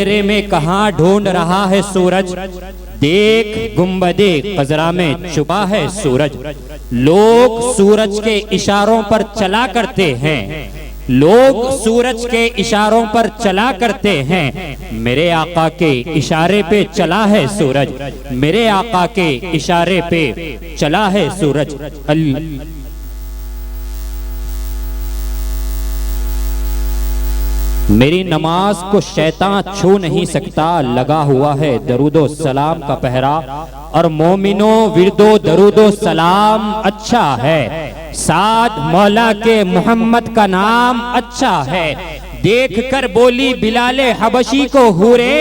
اندھیرے میں کہاں ڈھونڈ رہا ہے سورج، دیکھ گنبدِ خضرا میں چھپا ہے سورج۔ لوگ سورج کے اشاروں پر چلا کرتے ہیں، لوگ سورج کے اشاروں پر چلا کرتے ہیں، میرے آقا کے اشارے پہ چلا ہے سورج، میرے آقا کے اشارے پہ چلا ہے سورج۔ میری نماز کو شیطان چھو نہیں سکتا، لگا ہوا ہے درود و سلام کا پہرا، اور مومنوں ورد و درود و سلام اچھا ہے، ساتھ مولا کے محمد کا نام اچھا ہے۔ دیکھ کر بولی بلال حبشی کو حورے،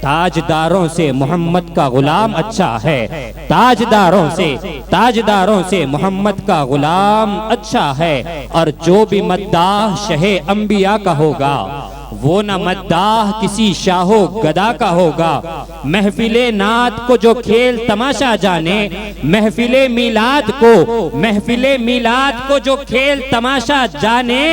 تاجداروں سے محمد کا غلام اچھا ہے، تاجداروں سے محمد کا غلام اچھا ہے۔ اور جو بھی مداح شہ انبیاء کا ہوگا، وہ نہ مداح کسی شاہ و گدا کا ہوگا۔ محفل نعت کو جو کھیل تماشا جانے، محفل میلاد کو جو کھیل تماشا جانے،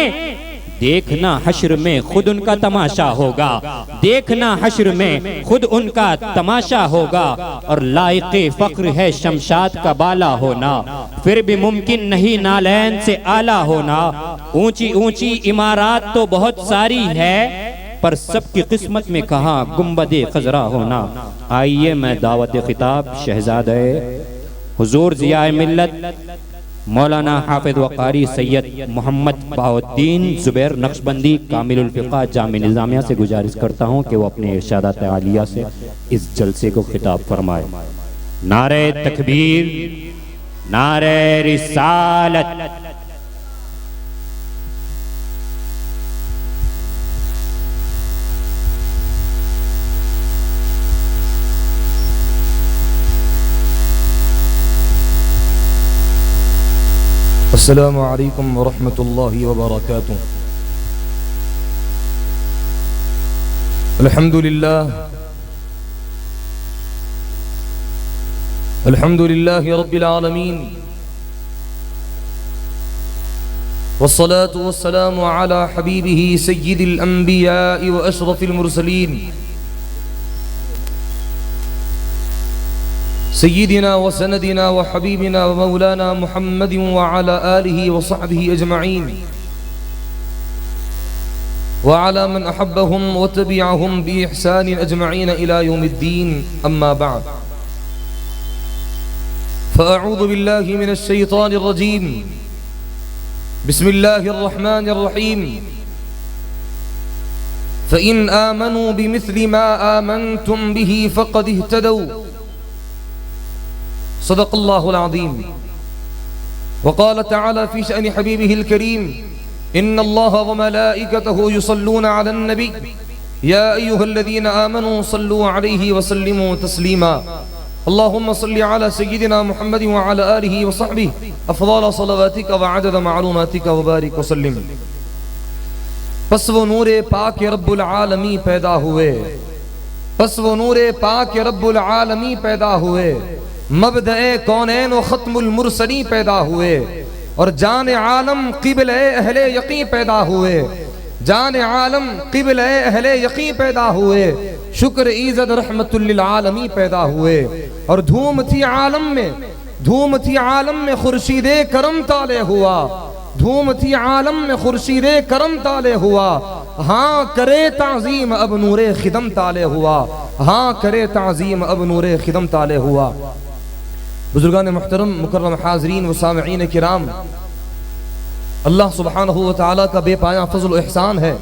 دیکھنا حشر میں خود ان کا تماشا ہوگا، دیکھنا حشر میں خود ان کا تماشا ہوگا۔ اور لائق فخر ہے شمشاد کا بالا ہونا، پھر بھی ممکن نہیں نالین سے اعلیٰ ہونا۔ اونچی اونچی عمارات تو بہت ساری ہے، پر سب کی قسمت میں کہاں گنبد خضرا ہونا۔ آئیے میں دعوت خطاب شہزادہ حضور ضیاء ملت مولانا حافظ و قاری سید محمد بہاؤالدین زبیر نقشبندی کامل الفقہ جامع نظامیہ سے گزارش کرتا ہوں کہ وہ اپنے ارشادات عالیہ سے اس جلسے کو خطاب فرمائے۔ نعرہ تکبیر، نعرہ رسالت۔ السلام علیکم ورحمۃ اللہ وبرکاتہ۔ الحمد للہ رب العالمین، والصلاة والسلام على حبیبہ سید الانبیاء واشرف المرسلین، سیدنا وسندنا وحبیبنا ومولانا محمد وعلى آلہ وصحبہ اجمعین، وعلى من احبهم وتبعهم بإحسان اجمعین الى یوم الدین، اما بعد، فاعوذ باللہ من الشیطان الرجیم، بسم اللہ الرحمن الرحیم۔ فإن آمنوا بمثل ما آمنتم به فقد اهتدوا، صدق اللہ العظیم۔ وقال تعالی فی شأن حبیبہ الکریم، ان اللہ وملائکتہ یصلون علی النبی یا ایہا الذین آمنوا صلوا علیہ وسلموا تسلیما، اللہم صل علی سیدنا محمد وعلی آلہ وصحبہ افضل صلواتک وعدد معلوماتک وبارک وسلم۔ پس وہ نور پاک رب العالمی پیدا ہوئے، پس وہ نور پاک رب العالمی پیدا ہوئے، مبدأ کونین و ختم المرسلی پیدا ہوئے، اور جان عالم قبل اہل یقین پیدا ہوئے، جان عالم قبل اہل یقین پیدا ہوئے، شکر ایزد رحمت للعالمی پیدا ہوئے، اور دھوم تھی عالم میں خورشید کرم تالے ہوا، دھوم تھی عالم میں خورشید کرم تالے ہوا، ہاں کرے تعظیم اب نور خدم تالے ہوا، ہاں کرے تعظیم اب نور خدم تالے ہوا۔ بزرگان محترم، مکرم حاضرین و سامعین کرام، اللہ سبحانہ و تعالیٰ کا بے پایاں فضل و احسان ہے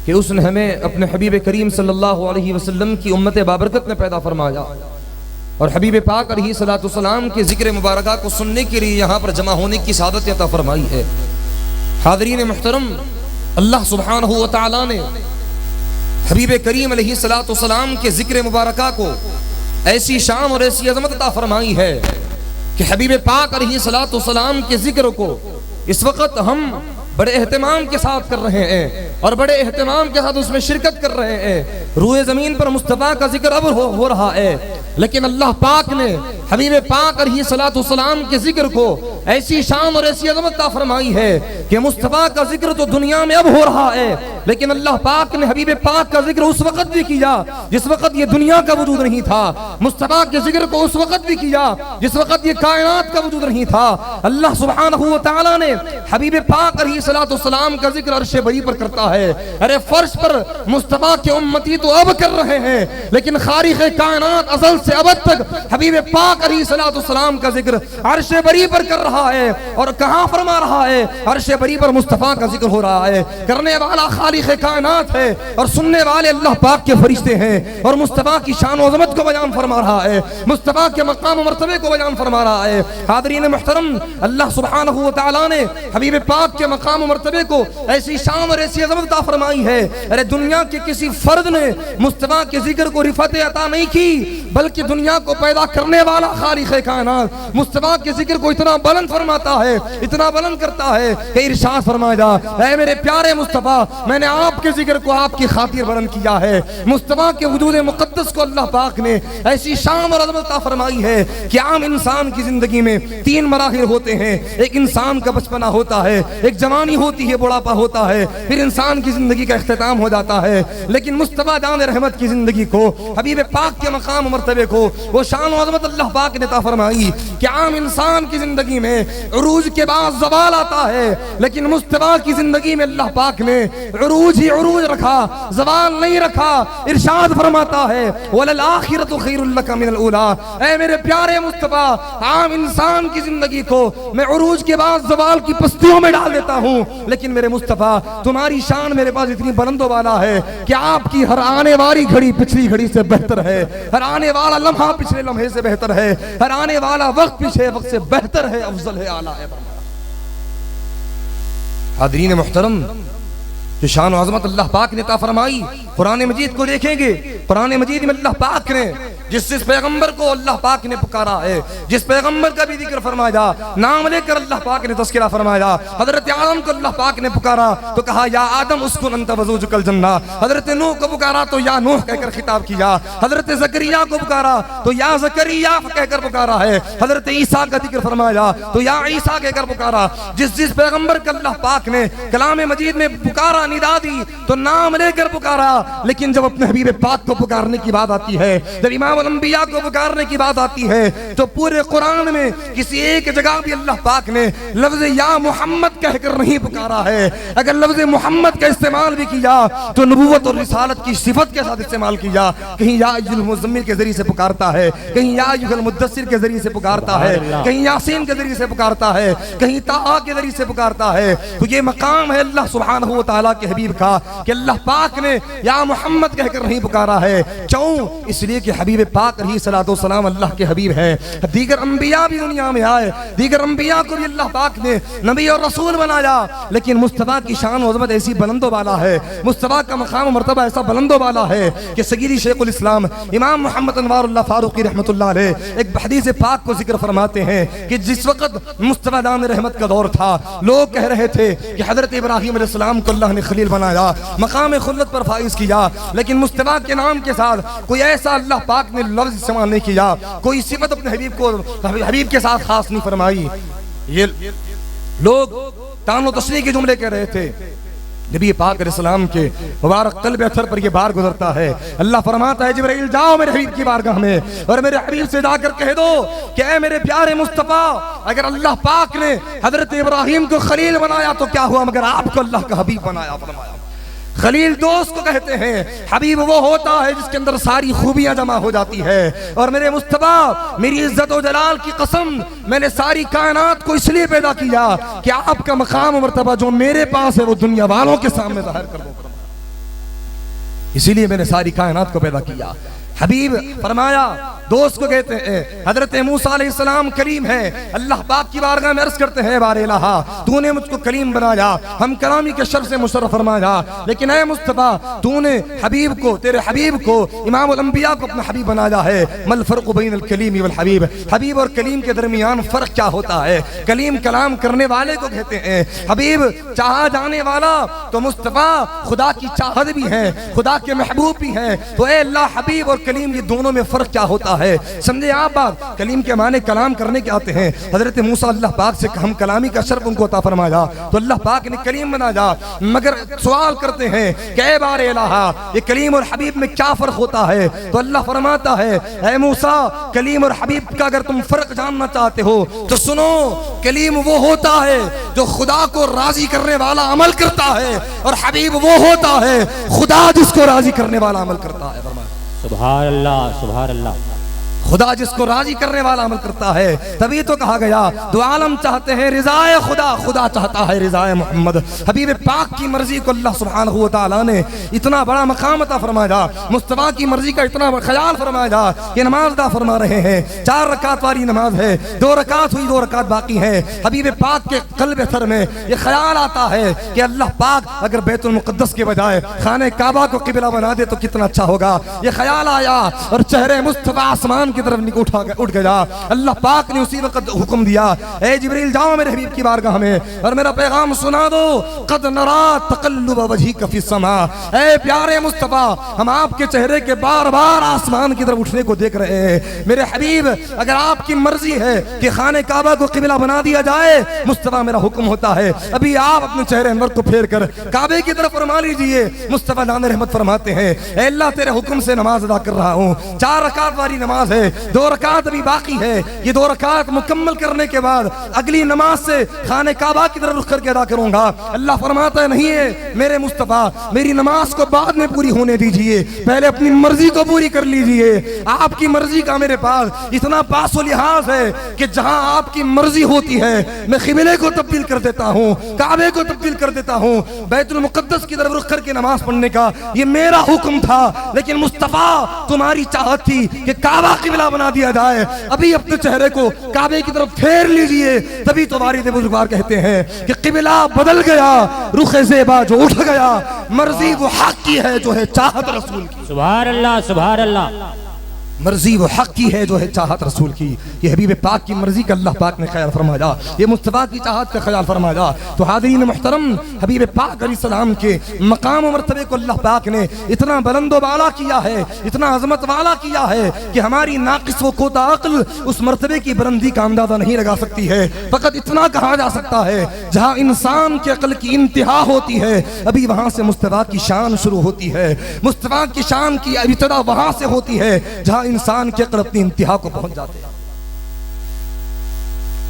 کہ اس نے ہمیں اپنے حبیب کریم صلی اللہ علیہ وسلم کی امت بابرکت میں پیدا فرمایا، اور حبیب پاک علیہ السلام کے ذکر مبارکہ کو سننے کے لیے یہاں پر جمع ہونے کی سعادت عطا فرمائی ہے۔ حاضرین محترم، اللہ سبحانہ و تعالیٰ نے حبیب کریم علیہ السلام کے ذکر مبارکہ کو ایسی شان اور ایسی عظمت عطا فرمائی ہے کہ حبیب پاک علیہ السلام کے ذکر کو اس وقت ہم بڑے اہتمام کے ساتھ کر رہے ہیں، اور بڑے اہتمام کے ساتھ اس میں شرکت کر رہے ہیں۔ روئے زمین پر مصطفیٰ کا ذکر اب ہو رہا ہے، لیکن اللہ پاک نے حبیب پاک علیہ الصلوۃ والسلام کے ذکر کو ایسی شان اور ایسی عظمت عطا فرمائی ہے کہ مصطفیٰ کا ذکر تو دنیا میں اب ہو رہا ہے، لیکن اللہ پاک نے حبیب پاک کا ذکر اس وقت بھی کیا جس وقت یہ دنیا کا وجود نہیں تھا، مصطفیٰ کے ذکر کو اس وقت بھی کیا جس وقت یہ کائنات کا وجود نہیں تھا۔ اللہ سبحانہ و تعالیٰ نے حبیب پاک علیہ الصلوۃ والسلام کا ذکر عرش بری پر کرتا ہے۔ ارے فرش پر مصطفیٰ کے امتی تو اب کر رہے ہیں، لیکن خالق کائنات ازل سے ابد تک حبیب پاک علیہ الصلوۃ والسلام کا ذکر عرش بری پر کر رہا ہے۔ اور کہاں فرما رہا ہے؟ عرش بری پر مصطفیٰ کا ذکر ہو رہا ہے۔ کرنے والا خالق کائنات ہے اور سننے والے اللہ پاک کے فرشتے ہیں، اور مصطفیٰ کی شان و عظمت کو بیان فرما رہا ہے، مصطفیٰ کے مقام و مرتبے کو بیان فرما رہا ہے۔ حاضرین محترم، اللہ سبحانہ و تعالیٰ نے حبیب پاک کے مقام و مرتبے کو ایسی شان اور ایسی عظمت عطا فرمائی ہے۔ ارے دنیا کے کسی فرد نے مصطفیٰ کے ذکر کو رفعت عطا نہیں کی، بلکہ دنیا کو پیدا کرنے والا خالق کائنات مصطفیٰ کے ذکر کو اتنا بلند فرماتا ہے، اتنا بلند کرتا ہے کہ ارشاد فرمایا، اے میرے پیارے مصطفیٰ، میں نے آپ کے ذکر کو آپ کی خاطر بلند کیا ہے۔ مصطفیٰ کے وجود مقدس کو اللہ پاک نے ایسی شان اور عظمت عطا فرمائی ہے کہ عام انسان کی زندگی میں 3 مراحل ہوتے ہیں۔ ایک انسان کا بچپنا ہوتا ہے، ایک جوانی ہوتی ہے، بڑھاپا ہوتا ہے، پھر انسان کی زندگی کا اختتام ہو جاتا ہے۔ لیکن مصطفیٰ جان رحمت کی زندگی کو، حبیب پاک کے مقام و مرتبے کو وہ شان و عظمت اللہ پاک نے عطا فرمائی کہ عام انسان کی زندگی میں عروج کے بعد زوال آتا ہے، لیکن مصطفیٰ کی زندگی میں اللہ پاک نے عروج ہی عروج رکھا، زوال نہیں رکھا۔ ارشاد فرماتا ہے وَلَلْآخِرَةُ خَيْرٌ لَكَ مِنَ الْأُولَىٰ، اے میرے پیارے مصطفیٰ، عام انسان کی زندگی کو میں عروج کے بعد زوال کی پستیوں میں ڈال دیتا ہوں، لیکن میرے مصطفیٰ تمہاری شان میرے پاس اتنی بلند و بالا ہے کہ آپ کی ہر آنے والی گھڑی پچھلی گھڑی سے بہتر ہے، ہر آنے والا لمحہ پچھلے لمحے سے بہتر ہے، ہر آنے والا وقت پچھلے وقت سے بہتر ہے، افضل ہے، اعلیٰ ہے۔ حاضرین محترم، جو شان و عظمت اللہ پاک نے عطا فرمائی، قرآن مجید کو دیکھیں گے، قرآن مجید میں اللہ پاک نے جس پیغمبر کو اللہ پاک نے پکارا ہے، جس پیغمبر کا بھی ذکر فرمایا، نام لے کر اللہ پاک نے تذکرہ فرمایا۔ حضرت آدم کو اللہ پاک نے پکارا تو کہا یا آدم اسکن انت وزوجک الجنہ، حضرت نوح کو پکارا تو یا نوح کہہ کر خطاب کیا، حضرت زکریا کو پکارا تو یا زکریا کہہ کر پکارا ہے، حضرت عیسیٰ کا ذکر فرمایا تو یا عیسیٰ کہہ کر پکارا۔ جس پیغمبر کا اللہ پاک نے کلام مجید میں پکارا، ندا دی تو نام لے کر پکارا، لیکن جب اپنے حبیب پاک کو پکارنے کی بات آتی ہے، جب امام الانبیاء کو پکارنے کی بات آتی ہے، تو پورے قرآن میں کسی ایک جگہ بھی اللہ پاک نے لفظ یا محمد کہہ کر نہیں پکارا ہے۔ اگر لفظ محمد کا استعمال بھی کیا تو نبوت اور رسالت کی صفت کے ساتھ استعمال کیا، کہیں یا ایھا المزمل کے ذریعے سے پکارتا ہے، کہیں یا ایھا المدثر کے ذریعے سے پکارتا ہے، کہیں یاسین کے ذریعے سے پکارتا ہے، کہیں طٰہٰ کے ذریعے سے پکارتا ہے۔ تو یہ مقام ہے اللہ سبحانہ و تعالیٰ کے حبیب کا کہ اللہ پاک نے یا محمد کہہ کر نہیں پکارا ہے۔ کیوں؟ اس لیے کہ حبیب پاک علیہ الصلوۃ والسلام اللہ کے حبیب ہیں۔ دیگر انبیاء بھی دنیا میں آئے، دیگر انبیاء کو بھی اللہ پاک نے نبی اور رسول بنایا، لیکن مصطفیٰ کی شان و عظمت ایسی بلند و بالا ہے، مصطفیٰ کا مقام و مرتبہ ایسا بلند و بالا ہے کہ سیدی شیخ الاسلام امام محمد انوار اللہ فاروقی رحمۃ اللہ علیہ ایک حدیث پاک کو ذکر فرماتے ہیں کہ جس وقت مصطفیٰ دان رحمت کا دور تھا، لوگ کہہ رہے تھے کہ حضرت ابراہیم علیہ السلام کو اللہ نے خلیل بنایا، مقام خلت پر فائز کیا، لیکن مصطفیٰ کے نام کے ساتھ کوئی ایسا اللہ پاک نے لفظ استعمال نہیں کیا، کوئی صفت اپنے حبیب کے ساتھ خاص نہیں فرمائی۔ یہ لوگ تان و تشریح کے جملے کہہ رہے تھے، نبی پاک علیہ السلام کے مبارک قلب اطہر پر یہ بار گزرتا ہے۔ اللہ فرماتا ہے جبرائیل جاؤ میرے حبیب کی بارگاہ میں اور میرے حبیب سے جا کر کہہ دو کہ اے میرے پیارے مصطفیٰ، اگر اللہ پاک نے حضرت ابراہیم کو خلیل بنایا تو کیا ہوا مگر آپ کو اللہ کا حبیب بنایا۔ فرمایا خلیل دوست کو کہتے ہیں، حبیب وہ ہوتا ہے جس کے اندر ساری خوبیاں جمع ہو جاتی ہے، اور میرے مصطفیٰ میری عزت و جلال کی قسم، میں نے ساری کائنات کو اس لیے پیدا کیا کہ آپ کا مقام و مرتبہ جو میرے پاس ہے وہ دنیا والوں کے سامنے ظاہر کر دو، اسی لیے میں نے ساری کائنات کو پیدا کیا۔ حبیب فرمایا دوست کو کہتے ہیں، حضرت موسیٰ علیہ السلام کلیم ہے، اللہ پاک کی بارگاہ میں عرض کرتے ہیں بار الہا تو نے مجھ کو کلیم بنایا، ہم کلامی کے شرف سے مشرف فرمایا، لیکن اے مصطفیٰ تو نے حبیب کو، تیرے حبیب کو، امام الانبیاء کو اپنا حبیب بنایا ہے۔ مل فرق بین الکلیم والحبیب، حبیب اور کلیم کے درمیان فرق کیا ہوتا ہے؟ کلیم کلام کرنے والے کو کہتے ہیں، حبیب چاہا جانے والا، تو مصطفیٰ خدا کی چاہت بھی ہے، خدا کے محبوب بھی ہیں، تو اے اللہ حبیب اور کلیم یہ دونوں میں فرق کیا ہوتا ہوتا ہے. سمجھے آپ بات؟ کلیم کے معنی کلام کرنے کے آتے ہیں. حضرت موسیٰ اللہ پاک سے ہم کلامی کا شرف ان کو عطا فرمایا تو اللہ پاک نے کلیم بنایا. مگر سوال کرتے ہیں کہ اے بار الہ یہ کلیم اور حبیب میں کیا فرق ہوتا ہے؟ تو اللہ فرماتا ہے اے موسیٰ کلیم اور حبیب کا اگر تم فرق جاننا چاہتے ہو تو سنو، کلیم وہ ہوتا ہے جو خدا کو راضی کرنے والا عمل کرتا ہے، اور حبیب وہ ہوتا ہے خدا جس کو راضی کرنے والا عمل کرتا ہے. سبحان اللہ سبحان اللہ. خدا جس کو راضی کرنے والا عمل کرتا ہے. تبھی تو کہا گیا دو عالم چاہتے ہیں رضائے خدا، خدا چاہتا ہے رضائے محمد. حبیب پاک کی مرضی کو اللہ سبحانہ و تعالیٰ نے اتنا بڑا مقام عطا فرمایا، مصطفیٰ کی مرضی کا اتنا خیال فرمایا کہ نماز ادا فرما رہے ہیں. 4 رکعت والی نماز ہے، 2 رکعت ہوئی، 2 رکعت باقی ہیں. حبیب پاک کے قلب سر میں یہ خیال آتا ہے کہ اللہ پاک اگر بیت المقدس کے بجائے خانہ کعبہ کو قبلہ بنا دے تو کتنا اچھا ہوگا. یہ خیال آیا اور چہرے مصطفیٰ آسمان کی طرف اٹھ گیا. اللہ پاک نے اسی وقت حکم دیا اے جبریل جاؤ میرے حبیب کی بارگاہ میں اور میرا پیغام سنا دو. قد نرا تقلب وجهك في السماء. اے پیارے مصطفیٰ ہم آپ کے چہرے کے بار بار آسمان کی طرف اٹھنے کو دیکھ رہے ہیں. میرے حبیب اگر آپ کی مرضی ہے کہ خانہ کعبہ کو قبلہ بنا دیا جائے، مصطفیٰ میرا حکم ہوتا ہے ابھی آپ اپنے چہرے انور کو پھیر کر کعبے کی طرف فرما لیجئے. مصطفیٰ جان رحمت فرماتے ہیں اے اللہ تیرے حکم سے نماز ادا کر رہا ہوں. 4 رکعت والی نماز ہے، 2 رکعت ابھی باقی ہے. یہ 2 رکعت مکمل کرنے کے بعد اگلی نماز سے خانہ کعبہ کی طرف رخ کر کے ادا کروں گا. اللہ فرماتا ہے نہیں ہے میرے مصطفیٰ، میری نماز کو بعد میں پوری ہونے دیجئے، پہلے اپنی مرضی کو پوری کر لیجئے. آپ کی مرضی کا میرے پاس اتنا پاس و لحاظ ہے کہ جہاں آپ کی مرضی ہوتی ہے میں قبلے کو تبدیل کر دیتا ہوں، کعبے کو تبدیل کر دیتا ہوں. بیت المقدس کی طرف رخ کر کے نماز پڑھنے کا یہ میرا حکم تھا، لیکن مصطفیٰ تمہاری چاہت تھی کہ کعبہ قبلہ بنا دیا جائے. ابھی اپنے چہرے کو کعبے کی طرف پھیر لیجئے. تبھی تو والد بزرگوار کہتے ہیں کہ قبلہ بدل گیا، رخ زیبا جو اٹھ گیا، مرضی وہ حق کی ہے جو ہے چاہت رسول کی. سبحان اللہ سبحان اللہ. مرضی وہ حق کی ہے جو ہے چاہت رسول کی. یہ حبیب پاک کی مرضی کا اللہ پاک نے خیال فرمایا، یہ مصطفیٰ کی چاہت کا خیال فرمایا. تو حاضرین محترم حبیب پاک علیہ السلام کے مقام و مرتبے کو اللہ پاک نے اتنا بلند و بالا کیا ہے، اتنا عظمت والا کیا ہے کہ ہماری ناقص و کوتا عقل اس مرتبے کی بلندی کا اندازہ نہیں لگا سکتی ہے. فقط اتنا کہا جا سکتا ہے جہاں انسان کے عقل کی انتہا ہوتی ہے ابھی وہاں سے مصطفیٰ کی شان شروع ہوتی ہے. مصطفیٰ کی شان کی ابتدا وہاں سے ہوتی ہے جہاں انسان کے عقل اپنی انتہا کو پہنچ جاتے ہیں.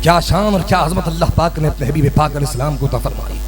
کیا شان اور کیا عظمت اللہ پاک نے اپنے حبیب پاک علیہ السلام کو عطا فرمائی.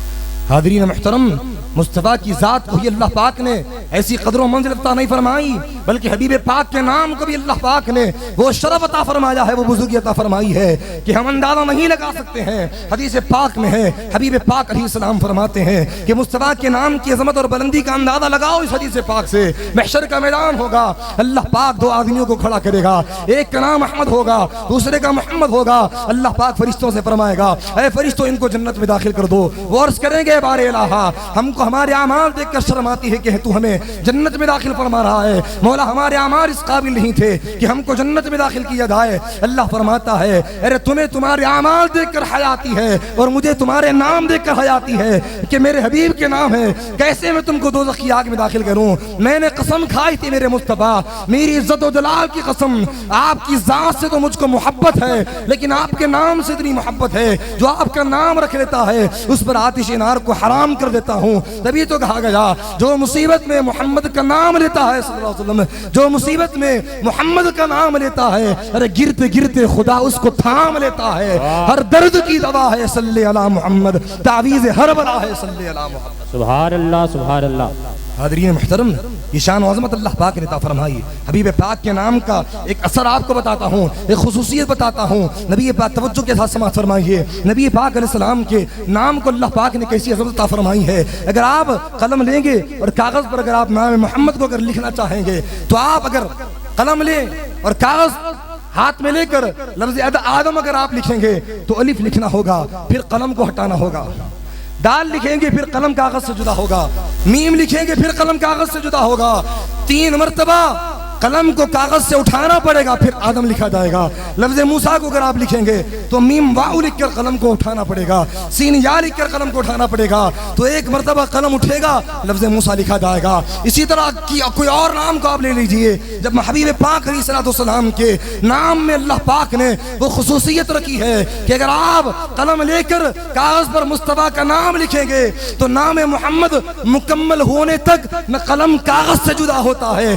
حاضرین محترم مصطفیٰ کی ذات کو ہی اللہ پاک نے ایسی قدر و منزل عطا نہیں فرمائی، بلکہ حبیب پاک کے نام کو بھی اللہ پاک نے وہ شرف عطا فرمایا ہے، وہ بزرگی عطا فرمائی ہے کہ ہم اندازہ نہیں لگا سکتے ہیں. حدیث پاک میں ہے حبیب پاک علیہ السلام فرماتے ہیں کہ مصطفیٰ کے نام کی عظمت اور بلندی کا اندازہ لگاؤ اس حدیث پاک سے. محشر کا میدان ہوگا، اللہ پاک 2 آدمیوں کو کھڑا کرے گا، ایک کا نام احمد ہوگا، دوسرے کا محمد ہوگا. اللہ پاک فرشتوں سے فرمائے گا اے فرشتوں ان کو جنت میں داخل کر دو. وہ عرض کریں گے بار الہ ہم کو ہمارے اعمال دیکھ کر شرم آتی ہے کہ تو ہمیں جنت میں داخل فرما رہا ہے. مولا ہمارے اعمال اس قابل نہیں تھے کہ ہم کو جنت میں داخل کیا جائے. اللہ فرماتا ہے ارے تمہیں تمہارے اعمال دیکھ کر حیاتی ہے اور مجھے تمہارے نام دیکھ کر حیاتی ہے کہ میرے حبیب کے نام ہے. کیسے میں تم کو دوزخ کی آگ میں داخل کروں؟ میں نے قسم کھائی تھی میرے مصطفیٰ، میری عزت و جلال کی قسم، آپ کی ذات سے تو مجھ کو محبت ہے لیکن آپ کے نام سے اتنی محبت ہے جو آپ کا نام رکھ لیتا ہے اس پر آتش نار کو حرام کر دیتا ہوں. تبھی تو کہا گیا جو مصیبت میں محمد کا نام لیتا ہے صلی اللہ علیہ وسلم، جو مصیبت میں محمد کا نام لیتا ہے ارے گرتے گرتے خدا اس کو تھام لیتا ہے. ہر درد کی دوا ہے صلی علی محمد، تعویذ ہر بلا ہے صلی علی محمد. سبحان اللہ سبحان اللہ. حاضرین محترم یہ شان و عظمت اللہ پاک نے عطا فرمائی. حبیب پاک کے نام کا ایک اثر آپ کو بتاتا ہوں، ایک خصوصیت بتاتا ہوں. نبی پاک توجہ کے ساتھ سماعت فرمائیے، نبی پاک علیہ السلام کے نام کو اللہ پاک نے کیسی عظمت عطا فرمائی ہے. اگر آپ قلم لیں گے اور کاغذ پر اگر آپ نام محمد کو اگر لکھنا چاہیں گے تو آپ اگر قلم لیں اور کاغذ ہاتھ میں لے کر لفظ آدم اگر آپ لکھیں گے تو الف لکھنا ہوگا، پھر قلم کو ہٹانا ہوگا. دال لکھیں گے پھر قلم کاغذ سے جدا ہوگا، میم لکھیں گے پھر قلم کاغذ سے جدا ہوگا. 3 مرتبہ قلم کو کاغذ سے اٹھانا پڑے گا پھر آدم لکھا جائے گا. لفظ موسیٰ کو اگر آپ لکھیں گے تو میم واؤ لکھ کر قلم کو اٹھانا پڑے گا, سین یا لکھ کر قلم کو اٹھانا پڑے گا, تو ایک مرتبہ قلم اٹھے گا لفظ موسیٰ لکھا جائے گا. اسی طرح کوئی اور نام کو آپ لے لیجئے, جب حبیب پاک علیہ السلام کے نام میں اللہ پاک نے وہ خصوصیت رکھی ہے کہ اگر آپ قلم لے کر کاغذ پر مصطفیٰ کا نام لکھیں گے تو نام محمد مکمل ہونے تک نہ قلم کاغذ سے جدا ہوتا ہے